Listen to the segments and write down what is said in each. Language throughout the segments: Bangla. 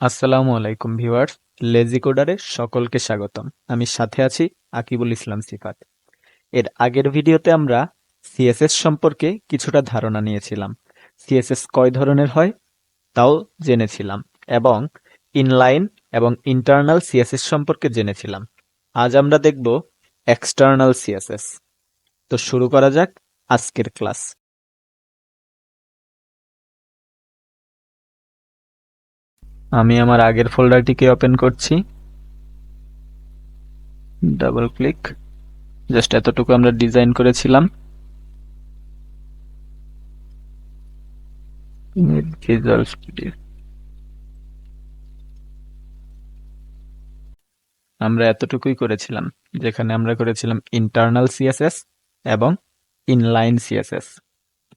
আসসালামু আলাইকুম ভিউয়ার্স, লেজি কোডারে সকলকে স্বাগতম। আমি সাথে আছি আকিবুল ইসলাম সিফাত। এর আগের ভিডিওতে আমরা সিএসএস সম্পর্কে কিছুটা ধারণা নিয়েছিলাম। সিএসএস কয় ধরনের হয় তাও জেনেছিলাম এবং ইনলাইন এবং ইন্টারনাল সিএসএস সম্পর্কে জেনেছিলাম। আজ আমরা দেখব এক্সটার্নাল সিএসএস। তো শুরু করা যাক আজকের ক্লাস। আমি আমার আগের ফোল্ডারটিকে ওপেন করছি, ডাবল ক্লিক। জাস্ট এতটুকু আমরা ডিজাইন করেছিলাম। ভিজুয়াল স্টুডিও আমরা এতটুকুই করেছিলাম, যেখানে আমরা করেছিলাম ইন্টারনাল সিএসএস এবং ইনলাইন সিএসএস।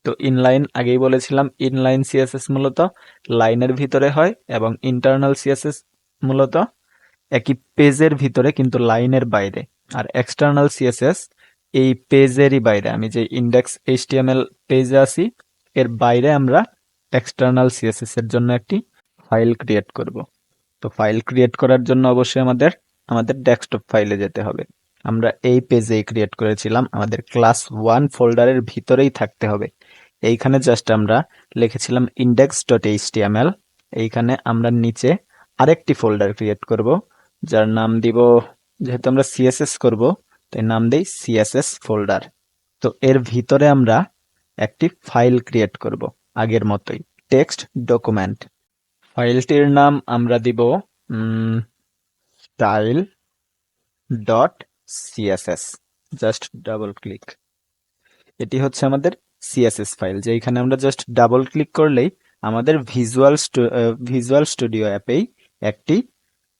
তো ইনলাইন আগেই বলেছিলাম, ইনলাইন সিএসএস মূলত লাইনের ভিতরে হয় এবং ইন্টারনাল সিএসএস মূলত একই পেজের ভিতরে কিন্তু লাইনের বাইরে। আর এক্সটার্নাল সিএসএস এই পেজেরই বাইরে। আমি যে ইন্ডেক্স এইচটিএমএল পেজে আছি এর বাইরে আমরা এক্সটার্নাল সিএসএস এর জন্য একটি ফাইল ক্রিয়েট করব। তো ফাইল ক্রিয়েট করার জন্য অবশ্যই আমাদের ডেস্কটপ ফাইলে যেতে হবে। আমরা এই পেজেই ক্রিয়েট করেছিলাম, আমাদের ক্লাস 1 ফোল্ডারের ভিতরেই থাকতে হবে। এইখানে জাস্ট আমরা লিখেছিলাম index.html। এইখানে আমরা নিচে আরেকটি ফোল্ডার ক্রিয়েট করব, যার নাম দিব, যেহেতু আমরা সিএসএস করব তাই নাম দেই সিএসএস ফোল্ডার। তো এর ভিতরে আমরা একটি ফাইল ক্রিয়েট করব আগের মতোই, টেক্সট ডকুমেন্ট। ফাইলটির নাম আমরা দিব style dot CSS. Just double click. এটি হচ্ছে আমাদের সিএসএস ফাইল, যেখানে আমরা জাস্ট ডাবল ক্লিক করলেই আমাদের ভিজুয়াল স্টুডিও অ্যাপেই একটি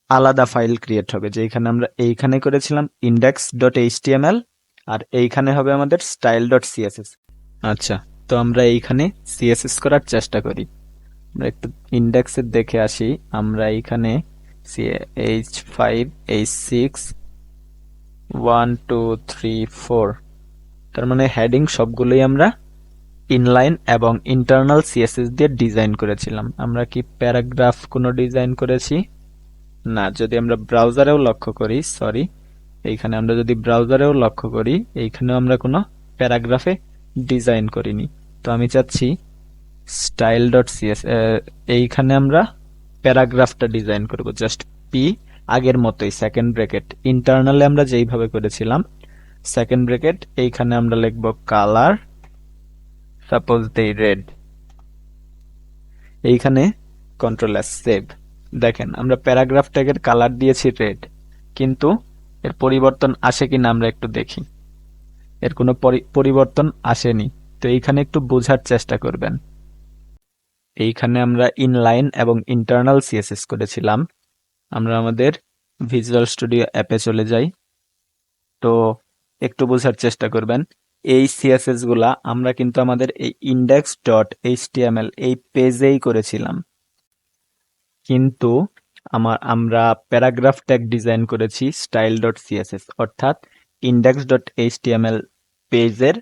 আলাদা ফাইল ক্রিয়েট হবে, যেখানে আমরা এইখানে করেছিলাম index.html আর এইখানে হবে আমাদের style.css। আচ্ছা, তো আমরা এইখানে সিএসএস করার চেষ্টা করি। আমরা একটু ইন্ডেক্সে দেখে আসি। আমরা এইখানে H5 H6 1 2 3 4, তার মানে হেডিং সবগুলোই আমরা ইনলাইন এবং ইন্টারনাল সিএসএস দিয়ে ডিজাইন করেছিলাম। আমরা কি প্যারাগ্রাফ কোনো ডিজাইন করেছি? না। যদি আমরা ব্রাউজারেও লক্ষ্য করি, সরি, এইখানে আমরা যদি ব্রাউজারেও লক্ষ্য করি, এইখানেও আমরা কোনো প্যারাগ্রাফে ডিজাইন করিনি। তো আমি চাচ্ছি স্টাইল ডট সিএস, এইখানে আমরা প্যারাগ্রাফটা ডিজাইন করব। জাস্ট পি, আগের মতোই সেকেন্ড ব্র্যাকেট, ইন্টারনালে আমরা যেইভাবে করেছিলাম সেকেন্ড ব্র্যাকেট, এইখানে আমরা লিখব কালার, সাপোজ দেই রেড। এইখানে কন্ট্রোল এস, সেভ। দেখেন আমরা প্যারাগ্রাফ ট্যাগের কালার দিয়েছি রেড, কিন্তু এর পরিবর্তন আসে কিনা আমরা একটু দেখি। এর কোনো পরিবর্তন আসেনি। তো এইখানে একটু বোঝার চেষ্টা করবেন। এইখানে আমরা ইনলাইন এবং ইন্টারনাল সিএসএস করেছিলাম। আমরা আমাদের ভিজুয়াল স্টুডিও অ্যাপে চলে যাই। তো একটু বোঝার চেষ্টা করবেন। এই সিএসএস গুলা আমরা কিন্তু আমাদের এই index.html এই পেজেই করেছিলাম, কিন্তু আমরা প্যারাগ্রাফ ট্যাগ ডিজাইন করেছি style.css, অর্থাৎ index.html পেজের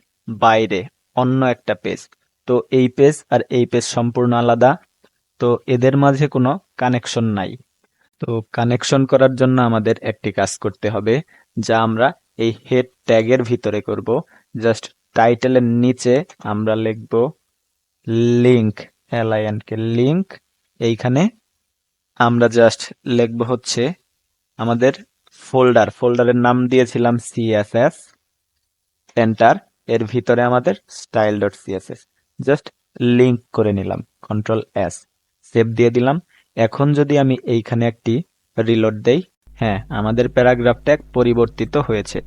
বাইরে অন্য একটা পেজ। তো এই পেজ আর এই পেজ সম্পূর্ণ আলাদা, তো এদের মাঝে কোনো কানেকশন নাই। তো কানেকশন করার জন্য আমাদের একটি কাজ করতে হবে, যা আমরা এই হেড ট্যাগের ভিতরে করব। জাস্ট টাইটেলের নিচে আমরা লিখব লিংক, লিংক। এইখানে আমরা জাস্ট লিখব হচ্ছে আমাদের ফোল্ডারের নাম দিয়েছিলাম সিএসএস, এন্টার। এর ভিতরে আমাদের style.css, জাস্ট লিংক করে নিলাম, কন্ট্রোল এস, সেভ দিয়ে দিলাম। এখন যদি আমি এইখানে একটি রিলোড দেই, হ্যাঁ, আমাদের প্যারাগ্রাফ ট্যাগ পরিবর্তিত হয়েছে,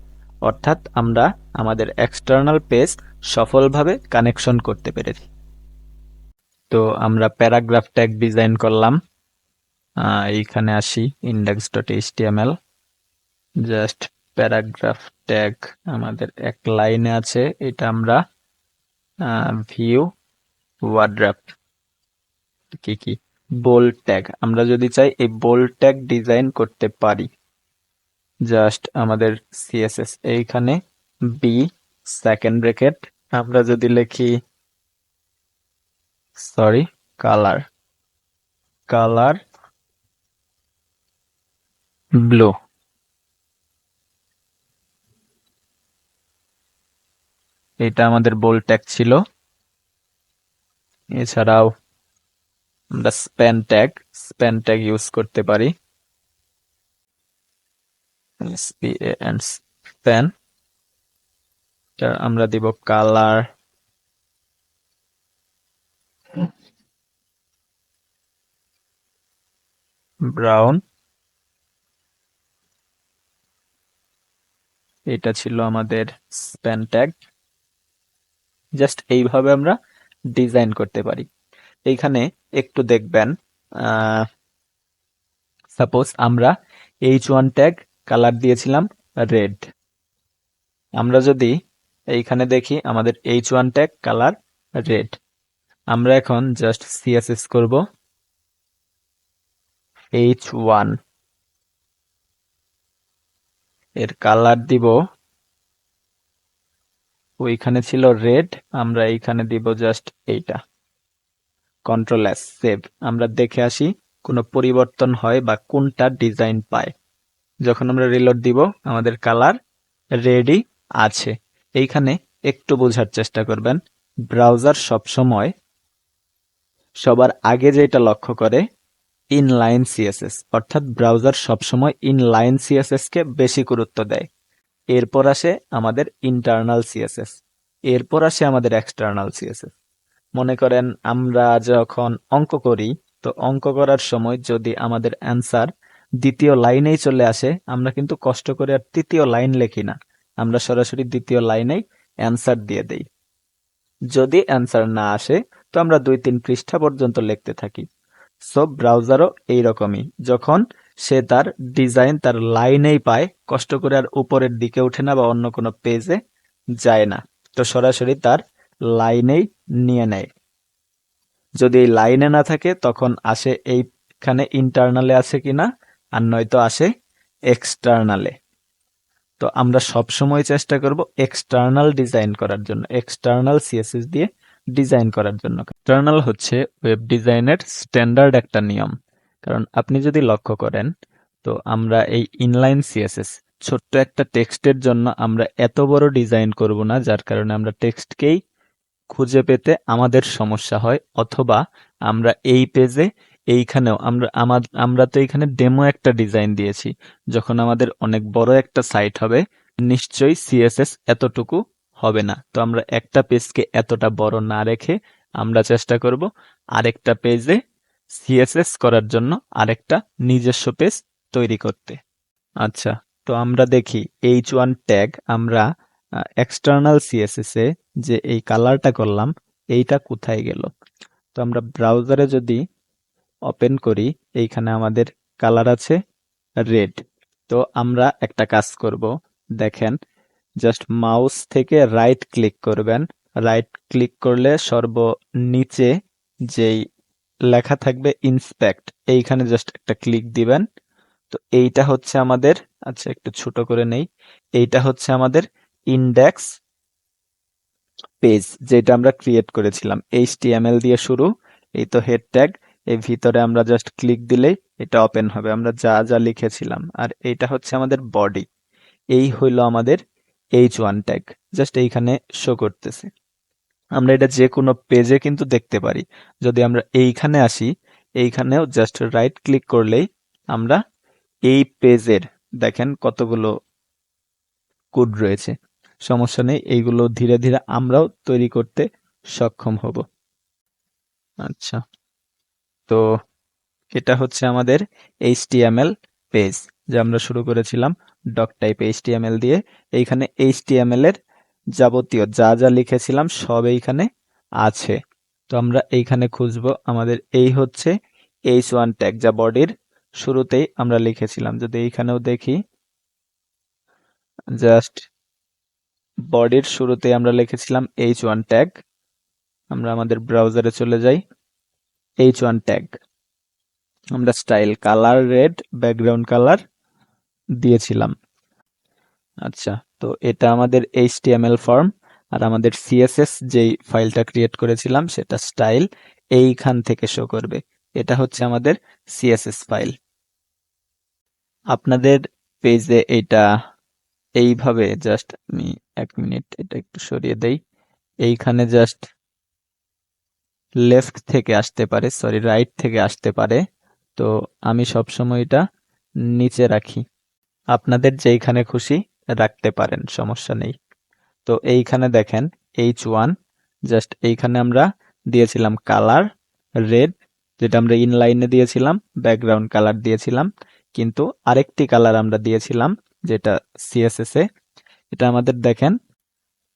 অর্থাৎ আমরা আমাদের এক্সটার্নাল পেজ সফলভাবে কানেকশন করতে পেরেছি। তো আমরা প্যারাগ্রাফ ট্যাগ ডিজাইন করলাম। এইখানে আসি, index.html, জাস্ট প্যারাগ্রাফ ট্যাগ আমাদের এক লাইনে আছে, এটা আমরা ভিউ ওয়ার্ড্রাপ কি বোল্ড ট্যাগ, আমরা যদি চাই এই বোল্ড ট্যাগ ডিজাইন করতে পারি। জাস্ট আমাদের সিএসএস এইখানে বি, সেকেন্ড ব্র্যাকেট, আমরা যদি লিখি সরি কালার, ব্লু। এটা আমাদের বোল্ড ট্যাগ ছিল। এছাড়াও আমরা স্প্যান ট্যাগ ইউজ করতে পারি। স্প্যান, আমরা দিব কালার ব্রাউন। এটা ছিল আমাদের স্প্যান ট্যাগ। জাস্ট এইভাবে আমরা ডিজাইন করতে পারি। এইখানে একটু দেখবেন, সাপোজ আমরা H1 ট্যাগ কালার দিয়েছিলাম রেড। আমরা যদি এইখানে দেখি আমাদের H1 ট্যাগ কালার রেড। আমরা এখন জাস্ট CSS করব H1, এর কালার দিব, ওইখানে ছিল রেড, আমরা এইখানে দিব জাস্ট এইটা। Control S, save. আমরা দেখে আসি কোনো পরিবর্তন হয় বা কোনটা ডিজাইন পায়। যখন আমরা রিলোড দিব আমাদের কালার রেডি আছে। এইখানে একটু বোঝার চেষ্টা করবেন, ব্রাউজার সবসময় সবার আগে যেটা লক্ষ্য করে ইনলাইন সিএসএস, অর্থাৎ ব্রাউজার সবসময় ইনলাইন সিএসএস কে বেশি গুরুত্ব দেয়। এরপর আসে আমাদের ইন্টারনাল সিএসএস, এরপর আসে আমাদের এক্সটার্নাল সিএসএস। মনে করেন আমরা যখন অঙ্ক করি, তো অঙ্ক করার সময় যদি আমাদের অ্যান্সার দ্বিতীয় লাইনেই চলে আসে, আমরা কিন্তু কষ্ট করে আর তৃতীয় লাইন লিখি না, আমরা সরাসরি দ্বিতীয় লাইনেই অ্যান্সার দিয়ে দেই। যদি অ্যান্সার না আসে তো আমরা 2-3 পৃষ্ঠা পর্যন্ত লিখতে থাকি। সো ব্রাউজারও এইরকমই, যখন সে তার ডিজাইন তার লাইনেই পায়, কষ্ট করে আর উপরের দিকে ওঠে না বা অন্য কোনো পেজে যায় না, তো সরাসরি তার লাইনেই নিয়ে নেয়। যদি এই লাইনে না থাকে তখন আসে এইখানে ইন্টারনালে আছে কিনা, আর নয়তো আসে এক্সটার্নালে। তো আমরা সব সময় চেষ্টা করব এক্সটার্নাল ডিজাইন করার জন্য, এক্সটার্নাল সিএসএস দিয়ে ডিজাইন করার জন্য। এক্সটার্নাল হচ্ছে ওয়েব ডিজাইনের স্ট্যান্ডার্ড একটা নিয়ম। কারণ আপনি যদি লক্ষ্য করেন, তো আমরা এই ইনলাইন সিএসএস ছোট্ট একটা টেক্সটের জন্য আমরা এত বড় ডিজাইন করব না, যার কারণে আমরা টেক্সটকেই খুঁজে পেতে আমাদের সমস্যা হয়। অথবা আমরা এই পেজে এইখানেও আমরা তো এখানে ডেমো একটা ডিজাইন দিয়েছি, যখন আমাদের অনেক বড় একটা সাইট হবে নিশ্চয়ই সিএসএস এতটুকু হবে না। তো আমরা একটা পেজকে এতটা বড় না রেখে আমরা চেষ্টা করব আরেকটা পেজে সিএসএস করার জন্য আরেকটা নিজস্ব পেজ তৈরি করতে। আচ্ছা, তো আমরা দেখি H1 ট্যাগ আমরা এক্সটার্নাল সিএসএস এ যে এই কালারটা করলাম, এইটা কোথায় গেল? তো আমরা ব্রাউজারে যদি ওপেন করি, এইখানে আমাদের কালার আছে রেড। তো আমরা একটা কাজ করব, দেখেন, জাস্ট মাউস থেকে রাইট ক্লিক করবেন। রাইট ক্লিক করলে সর্বনিচে যেই লেখা থাকবে ইন্সপেক্ট, এইখানে জাস্ট একটা ক্লিক দিবেন। তো এইটা হচ্ছে আমাদের, আচ্ছা একটু ছোট করে নেই, এইটা হচ্ছে আমাদের ইন্ডেক্স পেজ, যেটা আমরা ক্রিয়েট করেছিলাম HTML দিয়ে শুরু। এই তো হেড ট্যাগ, এই ভিতরে আমরা জাস্ট ক্লিক দিলেই এটা ওপেন হবে, আমরা যা যা লিখেছিলাম। আর এইটা হচ্ছে আমাদের বডি। এই হইলো আমাদের H1 ট্যাগ, জাস্ট এইখানে শো করতেছে। আমরা এটা যে কোনো পেজে কিন্তু দেখতে পারি। যদি আমরা এইখানে আসি, এইখানেও জাস্ট রাইট ক্লিক করলেই আমরা এই পেজের, দেখেন কতগুলো কোড রয়েছে, সমস্যা নেই, এইগুলো ধীরে ধীরে আমরাও তৈরি করতে সক্ষম হব। আচ্ছা, তো এটা হচ্ছে আমাদের HTML পেজ, যা আমরা শুরু করেছিলাম ডক টাইপ HTML দিয়ে। এইখানে HTML এর যাবতীয় যা যা লিখেছিলাম সব এইখানে আছে। তো আমরা এইখানে খুঁজবো, আমাদের এই হচ্ছে H1 ট্যাগ, যা বডির শুরুতেই আমরা লিখেছিলাম। যদি এইখানেও দেখি, জাস্ট বডির শুরুতে আমরা লিখেছিলাম H1 ট্যাগ। আমরা আমাদের ব্রাউজারে চলে যাই, H1 ট্যাগ, আমরা style colour red, background colour দিয়েছিলাম। আচ্ছা, তো এটা আমাদের HTML ফর্ম, আর আমাদের CSS যেই ফাইলটা ক্রিয়েট করেছিলাম সেটা স্টাইল এইখান থেকে শো করবে। এটা হচ্ছে আমাদের CSS ফাইল। আপনাদের পেজে এটা এইভাবে জাস্ট আমি 1 মিনিট এটা একটু সরিয়ে দেই। এইখানে জাস্ট লেফট থেকে আসতে পারে, সরি রাইট থেকে আসতে পারে। তো আমি সবসময় এটা নিচে রাখি। আপনাদের যেইখানে খুশি রাখতে পারেন, সমস্যা নেই। তো এইখানে দেখেন H1, জাস্ট এইখানে আমরা দিয়েছিলাম কালার রেড, যেটা আমরা ইনলাইনে দিয়েছিলাম, ব্যাকগ্রাউন্ড কালার দিয়েছিলাম, কিন্তু আরেকটি কালার আমরা দিয়েছিলাম যেটা সিএসএস এ। এটা আমাদের দেখেন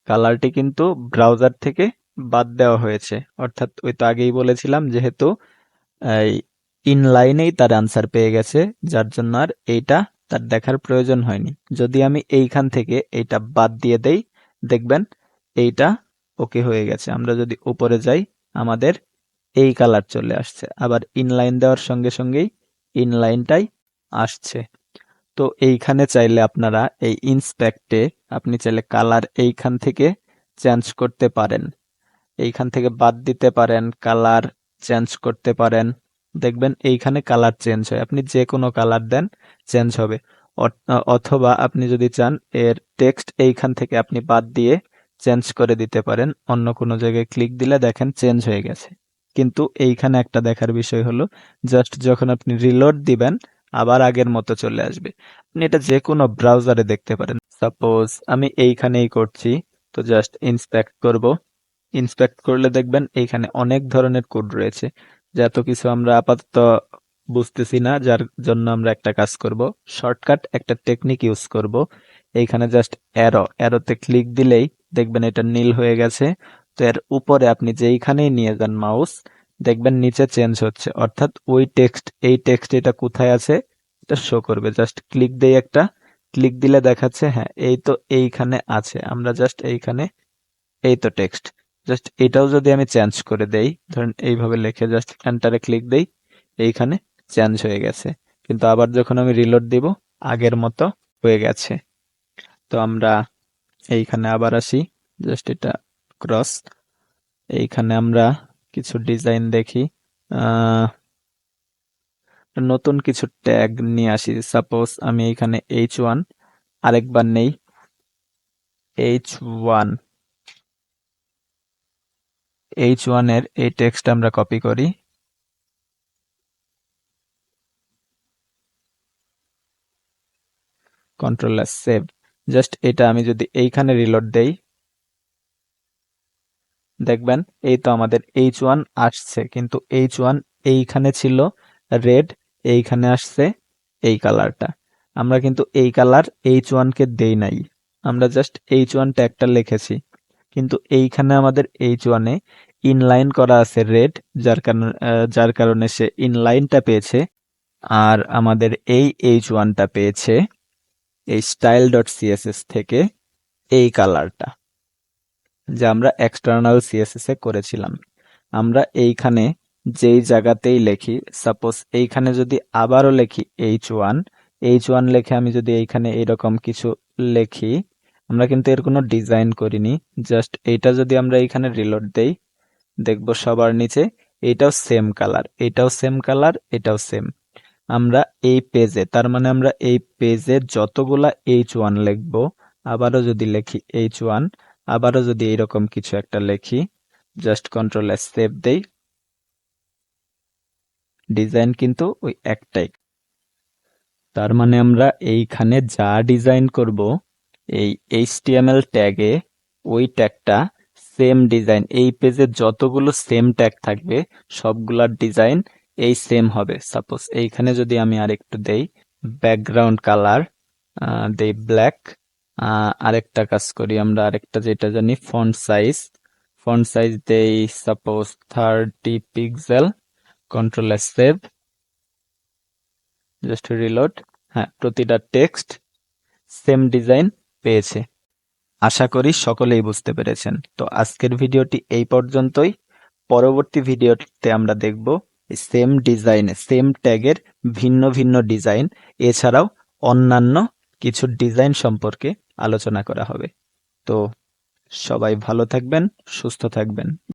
কালারটি কিন্তু ব্রাউজার থেকে বাদ দেওয়া হয়েছে, অর্থাৎ ওই তো আগেই বলেছিলাম যেহেতু এই ইনলাইনেই তার আনসার পেয়ে গেছে, যার জন্য আর এইটা তার দেখার প্রয়োজন হয়নি। যদি আমি এইখান থেকে এইটা বাদ দিয়ে দেই, দেখবেন এইটা ওকে হয়ে গেছে। আমরা যদি উপরে যাই, আমাদের এই কালার চলে আসছে, আবার ইনলাইন দেওয়ার সঙ্গে সঙ্গেই ইনলাইনটাই আসছে। তো এইখানে চাইলে আপনারা এই ইন্সপেক্টে আপনি চাইলে কালার এইখান থেকে চেঞ্জ করতে পারেন, এইখান থেকে বাদ দিতে পারেন, কালার চেঞ্জ করতে পারেন। দেখবেন এইখানে কালার চেঞ্জ হয়, আপনি যে কোনো কালার দেন চেঞ্জ হবে। অথবা আপনি যদি চান এর টেক্সট এইখান থেকে আপনি বাদ দিয়ে চেঞ্জ করে দিতে পারেন, অন্য কোনো জায়গায় ক্লিক দিলে দেখেন চেঞ্জ হয়ে গেছে। কিন্তু এইখানে একটা দেখার বিষয় হলো, জাস্ট যখন আপনি রিলোড দিবেন আবার আগের মতো চলে আসবে। আপনি এটা যে কোনো ব্রাউজারে দেখতে পারেন। সাপোজ আমি এইখানেই করছি, তো জাস্ট ইন্সপেক্ট করব। ইন্সপেক্ট করলে দেখবেন এইখানে অনেক ধরনের কোড রয়েছে, যে এত কিছু আমরা আপাতত বুঝতেছি না, যার জন্য আমরা একটা কাজ করব, শর্টকাট একটা টেকনিক ইউজ করব। এইখানে জাস্ট অ্যারোতে ক্লিক দিলেই দেখবেন এটা নীল হয়ে গেছে। তো এর উপরে আপনি যেইখানেই নিয়ে যান মাউস, দেখবেন নিচে চেঞ্জ হচ্ছে, অর্থাৎ ওই টেক্সট, এই টেক্সট এটা কোথায় আছে এটা শো করবে। জাস্ট ক্লিক দেই, একটা ক্লিক দিলে দেখাচ্ছে হ্যাঁ এই তো এইখানে আছে। আমরা জাস্ট এইখানে, এই তো টেক্সট, জাস্ট এটাও যদি আমি চেঞ্জ করে দেই, ধরেন এইভাবে লিখে জাস্ট এন্টারে ক্লিক দেই, এইখানে চেঞ্জ হয়ে গেছে। কিন্তু আবার যখন আমি রিলোড দিব আগের মতো হয়ে গেছে। তো আমরা এইখানে আবার আসি, জাস্ট এটা ক্রস, এইখানে আমরা কিছু ডিজাইন দেখি, আহ নতুন কিছু ট্যাগ নিয়ে আসি। সাপোজ আমি এইখানে H1 আরেকবার নেই, H1 এর এই টেক্সট আমরা কপি করি, কন্ট্রোল এস সেভ। জাস্ট এটা আমি যদি এইখানে রিলোড দেই, দেখবেন এই তো আমাদের H1 আসছে, কিন্তু H1 এইখানে ছিল রেড, এইখানে আসছে এই কালারটা। আমরা কিন্তু এই কালার H1 কে দেই নাই, আমরা জাস্ট H1 ট্যাগটা লিখেছি, কিন্তু এইখানে আমাদের H1 এ ইনলাইন করা আছে রেড, যার কারণে সে ইনলাইনটা পেয়েছে। আর আমাদের এই H1টা পেয়েছে এই style.css থেকে এই কালারটা, যা আমরা এক্সটার্নাল সিএসএস এ করেছিলাম। আমরা এইখানে যেই জায়গাতেই লিখি, সাপোজ এইখানে যদি আবারও লিখি H1 লিখে আমি যদি এইখানে এরকম কিছু লিখি, আমরা কিন্তু এর কোনো ডিজাইন করিনি, জাস্ট এইটা যদি আমরা এইখানে রিলোড দেই, দেখবো সবার নিচে এটাও সেম কালার, এটাও সেম কালার, এটাও সেম। আমরা এই পেজে, তার মানে আমরা এই পেজে যতগুলা H1 লিখবো, আবারও যদি লিখি H1, আবারও যদি এইরকম কিছু একটা লিখি, জাস্ট কন্ট্রোল এস সেভ দেই, ডিজাইন কিন্তু ওই একটাই। তার মানে আমরা এইখানে যা ডিজাইন করব এই HTML ট্যাগে, ওই ট্যাগটা সেম ডিজাইন, এই পেজে যতগুলো সেম ট্যাগ থাকবে সবগুলার ডিজাইন এই সেম হবে। সাপোজ এইখানে যদি আমি আরেকটু দেই ব্যাকগ্রাউন্ড কালার, দেই ব্ল্যাক, আরেকটা কাজ করি আমরা, আরেকটা যেটা জানি ফন্ট সাইজ দেই suppose 30 pixel, control S save, just reload. হ্যাঁ, প্রতিটা টেক্সট সেম ডিজাইন পেয়েছে। আশা করি সকলেই বুঝতে পেরেছেন। তো আজকের ভিডিওটি এই পর্যন্তই। পরবর্তী ভিডিওতে আমরা দেখব সেম ডিজাইনে, সেম ট্যাগের ভিন্ন ভিন্ন ডিজাইন, এছাড়াও অন্যান্য কিছু ডিজাইন সম্পর্কে আলোচনা করা হবে। তো সবাই ভালো থাকবেন, সুস্থ থাকবেন।